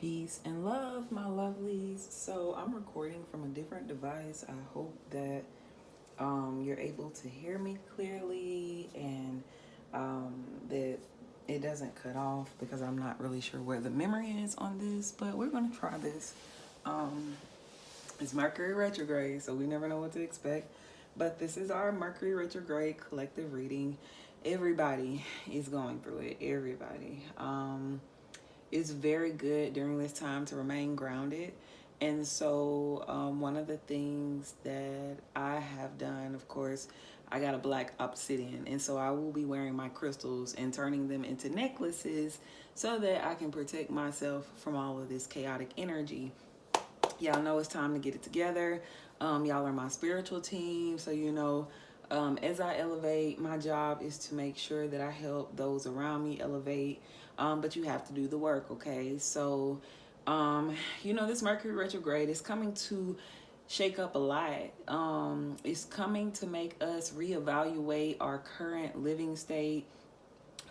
Peace and love, my lovelies. So I'm recording from a different device. I hope that you're able to hear me clearly and that it doesn't cut off because I'm not really sure where the memory is on this, but we're going to try this. Um, it's Mercury Retrograde, so we never know what to expect. But this is our Mercury Retrograde collective reading. Everybody is going through it. Everybody. It's very good during this time to remain grounded. And so, one of the things that I have done, of course, I got a black obsidian. And so, I will be wearing my crystals and turning them into necklaces so that I can protect myself from all of this chaotic energy. Y'all know it's time to get it together. Y'all are my spiritual team. So, as I elevate, my job is to make sure that I help those around me elevate. But you have to do the work, okay? So, this Mercury retrograde is coming to shake up a lot. It's coming to make us reevaluate our current living state,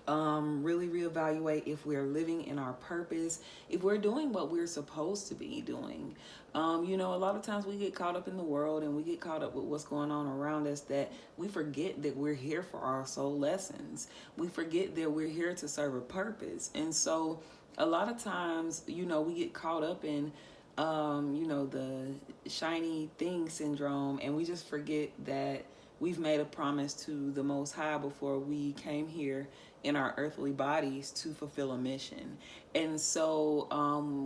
really reevaluate if we're living in our purpose, if we're doing what we're supposed to be doing. A lot of times we get caught up in the world and we get caught up with what's going on around us that we forget that we're here for our soul lessons. We forget that we're here to serve a purpose. And so a lot of times, we get caught up in the shiny thing syndrome, and we just forget that we've made a promise to the Most High before we came here in our earthly bodies to fulfill a mission. And so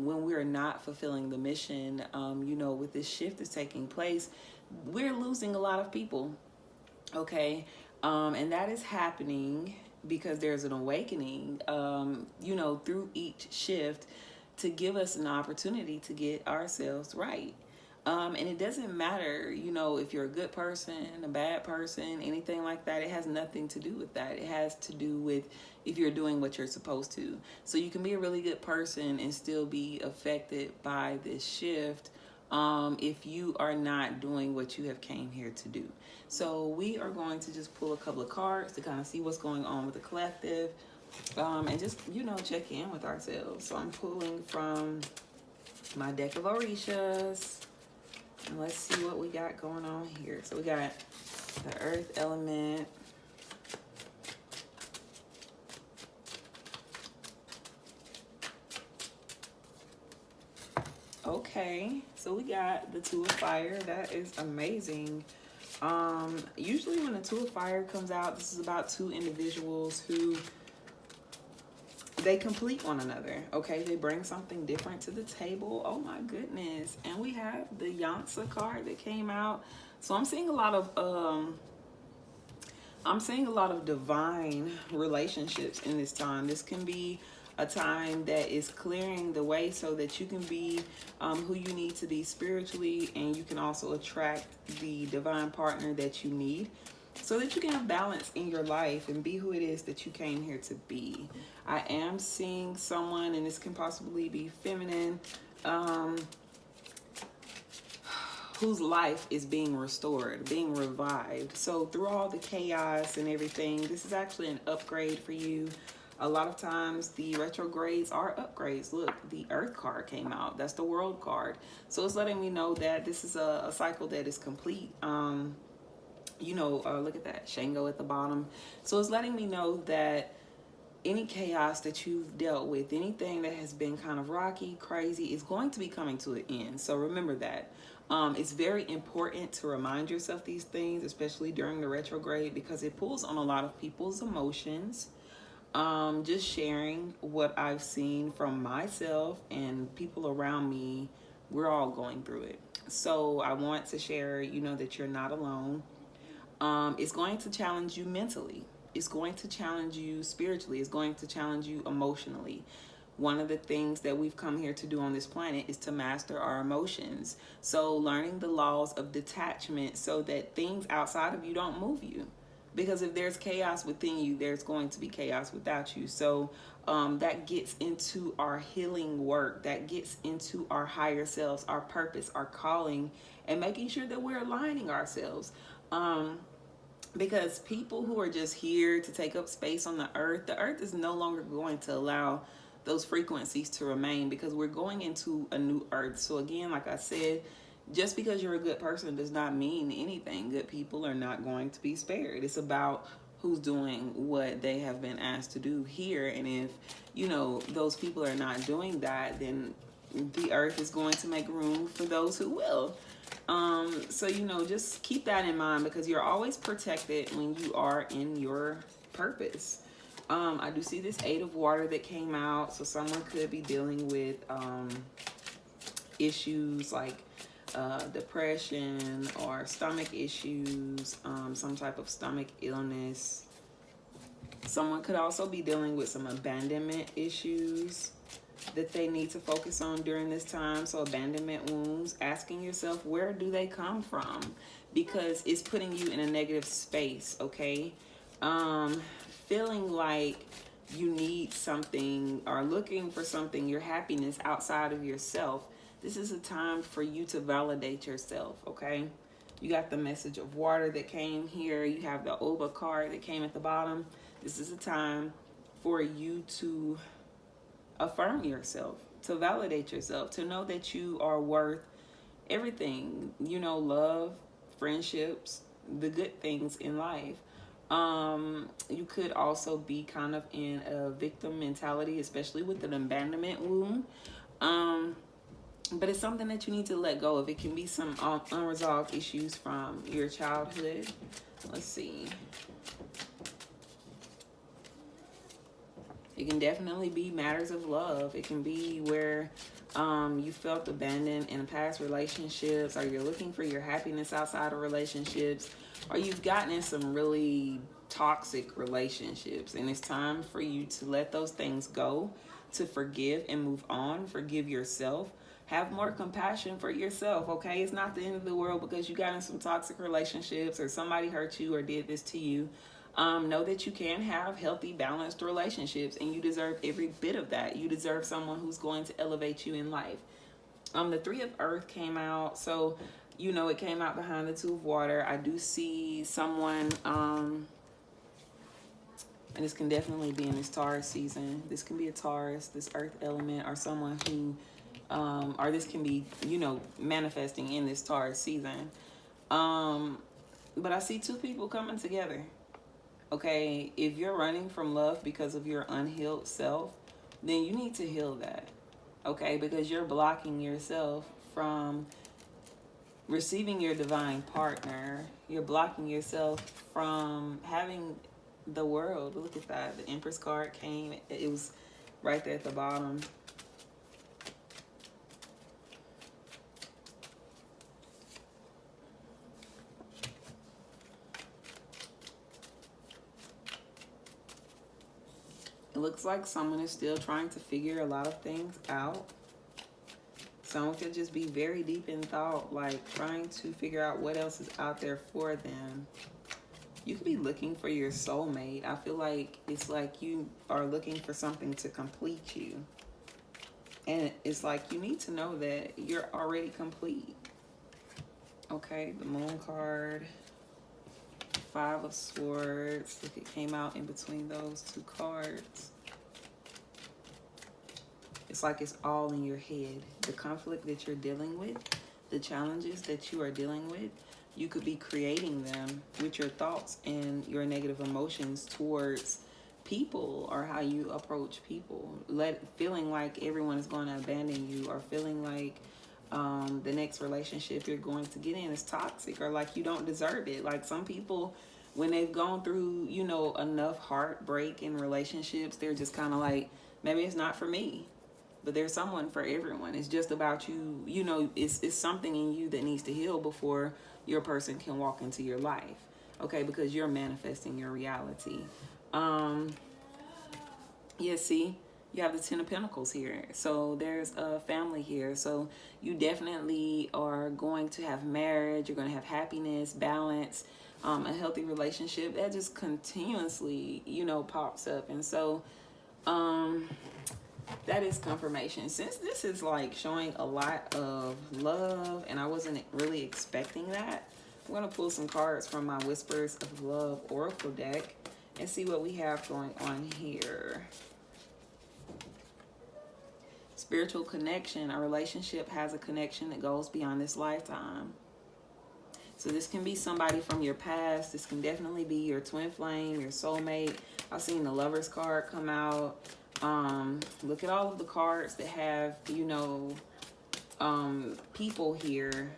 when we're not fulfilling the mission, with this shift that's taking place, we're losing a lot of people, okay? And that is happening because there's an awakening, through each shift to give us an opportunity to get ourselves right. And it doesn't matter, if you're a good person, a bad person, anything like that. It has nothing to do with that. It has to do with if you're doing what you're supposed to. So you can be a really good person and still be affected by this shift if you are not doing what you have came here to do. So we are going to just pull a couple of cards to kind of see what's going on with the collective, and just, check in with ourselves. So I'm pulling from my deck of Orishas. And let's see what we got going on here. So we got the earth element. Okay, so we got the Two of Fire. That is amazing. Usually when the Two of Fire comes out, this is about two individuals who they complete one another, okay? They bring something different to the table. Oh my goodness. And we have the Yansa card that came out. So I'm seeing a lot of divine relationships in this time. This can be a time that is clearing the way so that you can be who you need to be spiritually, and you can also attract the divine partner that you need, so that you can have balance in your life and be who it is that you came here to be. I am seeing someone, and this can possibly be feminine, whose life is being restored, being revived. So through all the chaos and everything, this is actually an upgrade for you. A lot of times the retrogrades are upgrades. Look, the Earth card came out. That's the World card. So it's letting me know that this is a cycle that is complete. Look at that, Shango at the bottom. So it's letting me know that any chaos that you've dealt with, anything that has been kind of rocky, crazy, is going to be coming to an end. So remember that. It's very important to remind yourself these things, especially during the retrograde, because it pulls on a lot of people's emotions. Just sharing what I've seen from myself and people around me, we're all going through it. So I want to share, that you're not alone. It's going to challenge you mentally. It's going to challenge you spiritually. It's going to challenge you emotionally. One of the things that we've come here to do on this planet is to master our emotions. So learning the laws of detachment so that things outside of you don't move you. Because if there's chaos within you, there's going to be chaos without you. So that gets into our healing work. That gets into our higher selves, our purpose, our calling, and making sure that we're aligning ourselves. Because people who are just here to take up space on the earth is no longer going to allow those frequencies to remain, because we're going into a new earth. So again, like I said, just because you're a good person does not mean anything. Good people are not going to be spared. It's about who's doing what they have been asked to do here. And if, you know, those people are not doing that, then the earth is going to make room for those who will. So, you know, just keep that in mind, because you're always protected when you are in your purpose. I do see this 8 of water that came out. So someone could be dealing with issues like depression or stomach issues, some type of stomach illness. Someone could also be dealing with some abandonment issues that they need to focus on during this time. So abandonment wounds, asking yourself, where do they come from? Because it's putting you in a negative space, okay? Feeling like you need something or looking for something, your happiness outside of yourself. This is a time for you to validate yourself, okay? You got the message of water that came here. You have the Oba card that came at the bottom. This is a time for you to affirm yourself, to validate yourself, to know that you are worth everything, you know, love, friendships, the good things in life. You could also be kind of in a victim mentality, especially with an abandonment wound. But it's something that you need to let go of. It can be some unresolved issues from your childhood. Let's see. It can definitely be matters of love. It can be where you felt abandoned in past relationships, or you're looking for your happiness outside of relationships, or you've gotten in some really toxic relationships, and it's time for you to let those things go, to forgive and move on. Forgive yourself. Have more compassion for yourself, okay? It's not the end of the world because you got in some toxic relationships or somebody hurt you or did this to you. Know that you can have healthy, balanced relationships, and you deserve every bit of that. You deserve someone who's going to elevate you in life. The 3 of Earth came out, so you know it came out behind the 2 of Water. I do see someone, and this can definitely be in this Taurus season. This can be a Taurus, this Earth element, or someone who, or this can be, you know, manifesting in this Taurus season. But I see 2 people coming together. Okay, if you're running from love because of your unhealed self, then you need to heal that. Okay, because you're blocking yourself from receiving your divine partner. You're blocking yourself from having the world. Look at that. The Empress card came. It was right there at the bottom. It looks like someone is still trying to figure a lot of things out. Someone could just be very deep in thought, like trying to figure out what else is out there for them. You could be looking for your soulmate. I feel like it's like you are looking for something to complete you. And it's like you need to know that you're already complete. Okay, the Moon card. 5 of Swords. Look, it came out in between those 2 cards. It's like it's all in your head. The conflict that you're dealing with, the challenges that you are dealing with, you could be creating them with your thoughts and your negative emotions towards people, or how you approach people. Feeling like everyone is going to abandon you, or feeling like the next relationship you're going to get in is toxic, or like you don't deserve it. Like some people, when they've gone through, you know, enough heartbreak in relationships, they're just kind of like, maybe it's not for me. But there's someone for everyone. It's just about you, you know, it's something in you that needs to heal before your person can walk into your life. Okay, because you're manifesting your reality. Yeah, see, you have the 10 of Pentacles here. So there's a family here. So you definitely are going to have marriage. You're going to have happiness, balance, a healthy relationship. That just continuously, you know, pops up. And so that is confirmation. Since this is like showing a lot of love and I wasn't really expecting that, I'm going to pull some cards from my Whispers of Love Oracle deck and see what we have going on here. spiritual connection. A relationship has a connection that goes beyond this lifetime. So this can be somebody from your past. This can definitely be your twin flame, your soulmate. I've seen the Lover's card come out. Look at all of the cards that have, you know, people here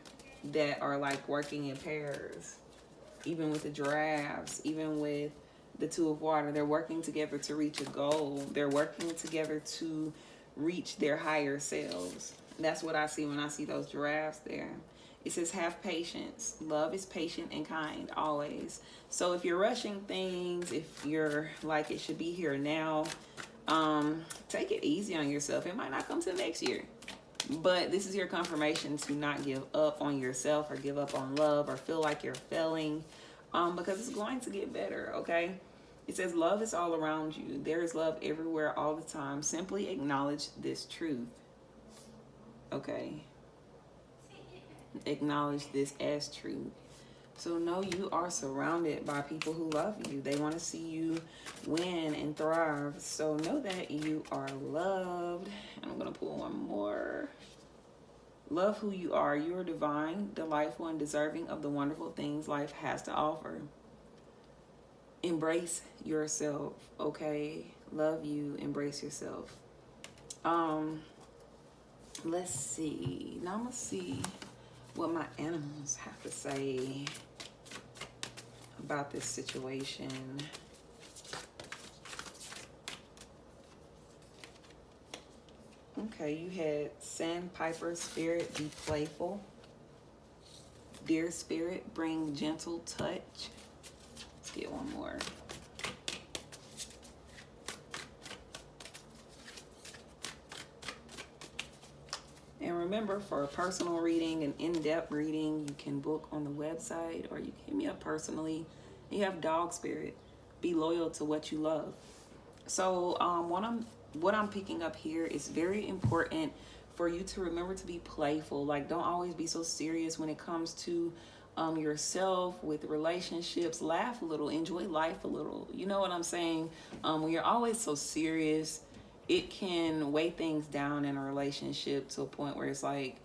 that are like working in pairs. Even with the giraffes, even with the Two of Water, they're working together to reach a goal. They're working together to reach their higher selves. That's what I see when I see those giraffes there. It says, have patience. Love is patient and kind, always. So if you're rushing things, if you're like, it should be here now, take it easy on yourself. It might not come to next year. But this is your confirmation to not give up on yourself or give up on love or feel like you're failing, because it's going to get better, okay? It says, love is all around you. There is love everywhere all the time. Simply acknowledge this truth, okay? Acknowledge this as truth. So know you are surrounded by people who love you. They want to see you win and thrive. So know that you are loved. And I'm going to pull one more. Love who you are. You are divine, delightful, and deserving of the wonderful things life has to offer. Embrace yourself, okay? Love you. Embrace yourself. Let's see. Now I'm going to see what my animals have to say about this situation. Okay, you had Sandpiper Spirit, be playful. Dear Spirit, bring gentle touch. Let's get one more. And remember, for a personal reading, an in-depth reading, you can book on the website or you can hit me up personally. You have Dog Spirit. Be loyal to what you love. So what I'm picking up here is very important for you to remember to be playful. Like, don't always be so serious when it comes to yourself, with relationships. Laugh a little. Enjoy life a little. You know what I'm saying? When you're always so serious, it can weigh things down in a relationship to a point where it's like,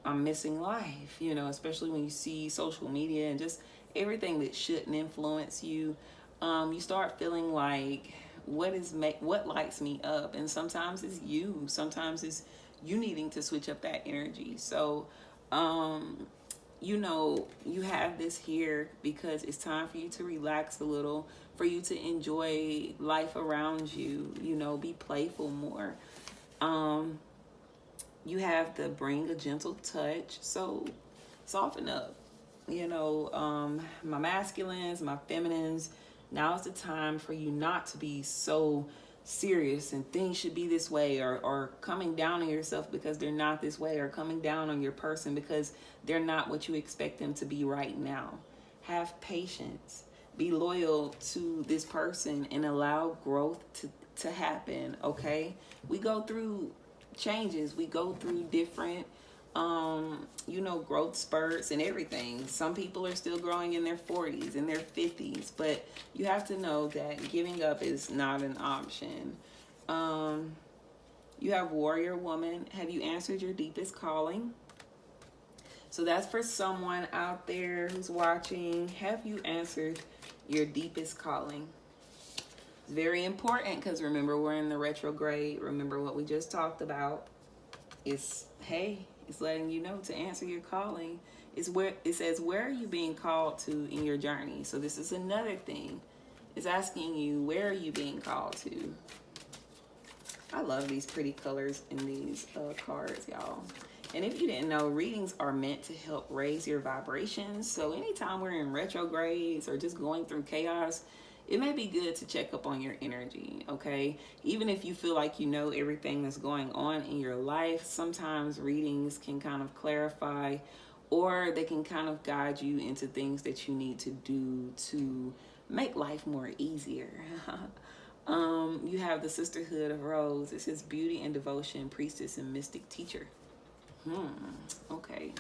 I'm missing life, you know, especially when you see social media and just everything that shouldn't influence you. You start feeling like, what lights me up? And sometimes it's you. Sometimes it's you needing to switch up that energy. So, you know, you have this here because it's time for you to relax a little, for you to enjoy life around you, you know, be playful more. You have to bring a gentle touch. So soften up, you know, my masculines, my feminines. Now is the time for you not to be so serious and things should be this way, or coming down on yourself because they're not this way, or coming down on your person because they're not what you expect them to be right now. Have patience. Be loyal to this person and allow growth to happen, okay? We go through changes. We go through different you know, growth spurts and everything. Some people are still growing in their 40s, in their 50s, but you have to know that giving up is not an option. You have Warrior Woman. Have you answered your deepest calling? So that's for someone out there who's watching. Have you answered your deepest calling? It's very important because remember, we're in the retrograde. Remember what we just talked about. It's, hey, it's letting you know to answer your calling. It's where it says, where are you being called to in your journey? So this is another thing. It's asking you, where are you being called to? I love these pretty colors in these cards, y'all. And if you didn't know, readings are meant to help raise your vibrations. So anytime we're in retrogrades or just going through chaos, it may be good to check up on your energy, okay? Even if you feel like you know everything that's going on in your life, sometimes readings can kind of clarify, or they can kind of guide you into things that you need to do to make life more easier. You have the Sisterhood of Rose. It says beauty and devotion, priestess and mystic teacher. Okay.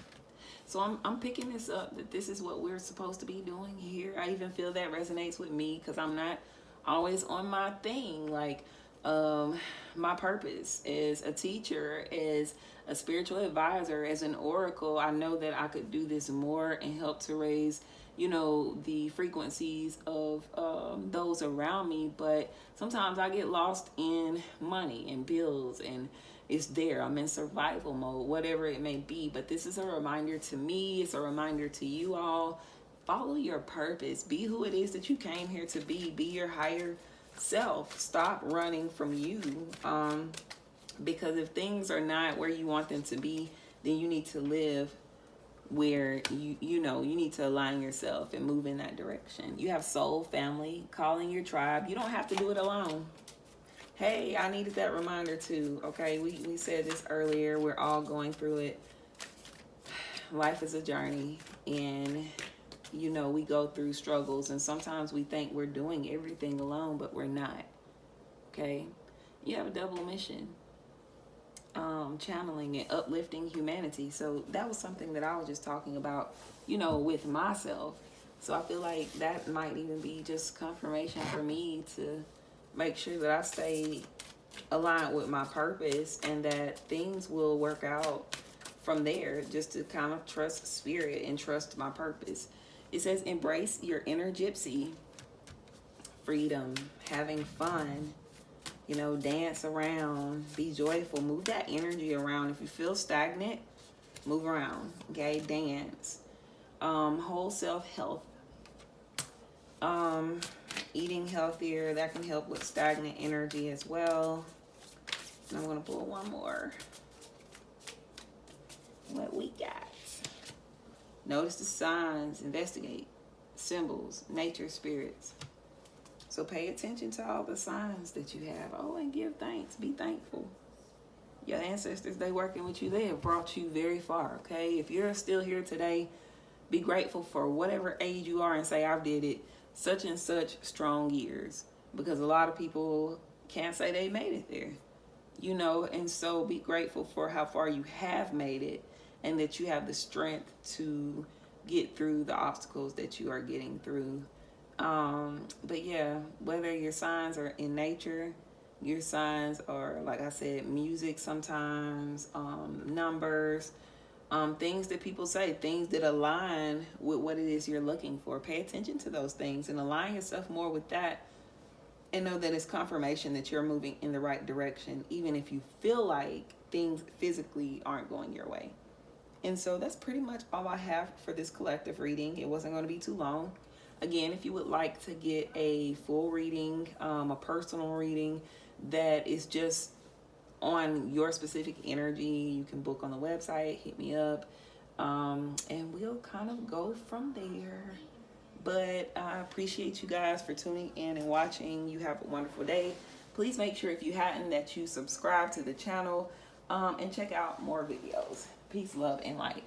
So I'm picking this up, that this is what we're supposed to be doing here. I even feel that resonates with me because I'm not always on my thing. Like, My purpose as a teacher, as a spiritual advisor, as an oracle. I know that I could do this more and help to raise, the frequencies of those around me. But sometimes I get lost in money and bills, and it's there. I'm in survival mode, whatever it may be. But this is a reminder to me. It's a reminder to you all. Follow your purpose. Be who it is that you came here to be. Be your higher self. Stop running from you. Because if things are not where you want them to be, then you need to live where you need to align yourself and move in that direction. You have soul family calling your tribe. You don't have to do it alone. Hey, I needed that reminder too. Okay, we said this earlier. We're all going through it. Life is a journey, and we go through struggles, and sometimes we think we're doing everything alone, but we're not. Okay, you have a double mission, channeling and uplifting humanity. So that was something that I was just talking about, with myself. So I feel like that might even be just confirmation for me to make sure that I stay aligned with my purpose, and that things will work out from there. Just to kind of trust spirit and trust my purpose. It says, embrace your inner gypsy. Freedom, having fun, dance around, be joyful, move that energy around. If you feel stagnant, move around, okay? Dance. Whole self health. Eating healthier, that can help with stagnant energy as well. And I'm going to pull one more. What we got? Notice the signs, investigate, symbols, nature, spirits. So pay attention to all the signs that you have. Oh, and give thanks. Be thankful. Your ancestors, they working with you. They have brought you very far, okay? If you're still here today, be grateful for whatever age you are and say, I've did it such and such strong years. Because a lot of people can't say they made it there, and so be grateful for how far you have made it, and that you have the strength to get through the obstacles that you are getting through. But yeah, whether your signs are in nature, your signs are, like I said, music sometimes, numbers, things that people say, things that align with what it is you're looking for. Pay attention to those things and align yourself more with that, and know that it's confirmation that you're moving in the right direction, even if you feel like things physically aren't going your way. And so that's pretty much all I have for this collective reading. It wasn't going to be too long. Again, if you would like to get a full reading, a personal reading that is just on your specific energy, you can book on the website, hit me up, and we'll kind of go from there. But I appreciate you guys for tuning in and watching. You have a wonderful day. Please make sure, if you hadn't, that you subscribe to the channel, and check out more videos. Peace, love, and light.